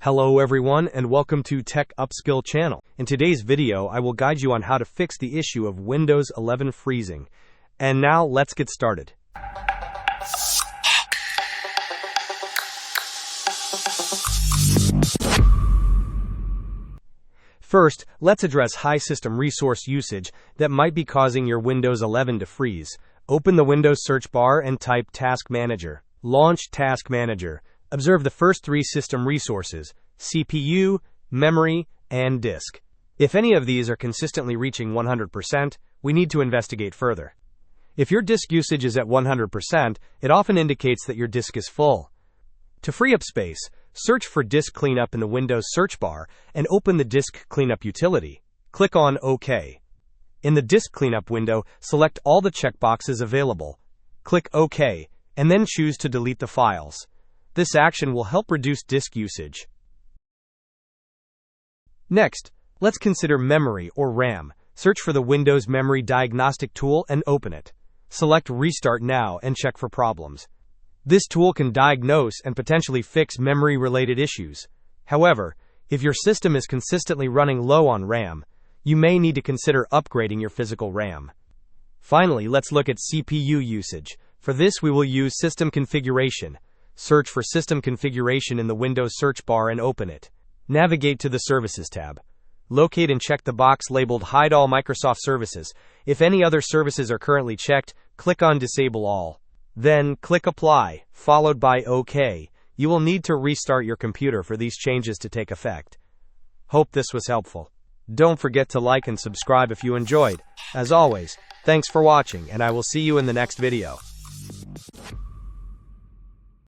Hello everyone and welcome to Tech Upskill channel. In today's video, I will guide you on how to fix the issue of Windows 11 freezing. And now let's get started. First, let's address high system resource usage that might be causing your Windows 11 to freeze. Open the Windows search bar and type Task Manager. Launch Task Manager. Observe the first three system resources: CPU, memory, and disk. If any of these are consistently reaching 100%, we need to investigate further. If your disk usage is at 100%, it often indicates that your disk is full. To free up space, search for Disk Cleanup in the Windows search bar and open the Disk Cleanup utility. Click on OK. In the Disk Cleanup window, select all the checkboxes available. Click OK, and then choose to delete the files. This action will help reduce disk usage. Next, let's consider memory or RAM. Search for the Windows Memory Diagnostic tool and open it. Select Restart Now and check for problems. This tool can diagnose and potentially fix memory-related issues. However, if your system is consistently running low on RAM, you may need to consider upgrading your physical RAM. Finally, let's look at CPU usage. For this, we will use System Configuration. Search for System Configuration in the Windows search bar and open it. Navigate to the Services tab. Locate and check the box labeled Hide All Microsoft Services. If any other services are currently checked, click on Disable All. Then, click Apply, followed by OK. You will need to restart your computer for these changes to take effect. Hope this was helpful. Don't forget to like and subscribe if you enjoyed. As always, thanks for watching, and I will see you in the next video.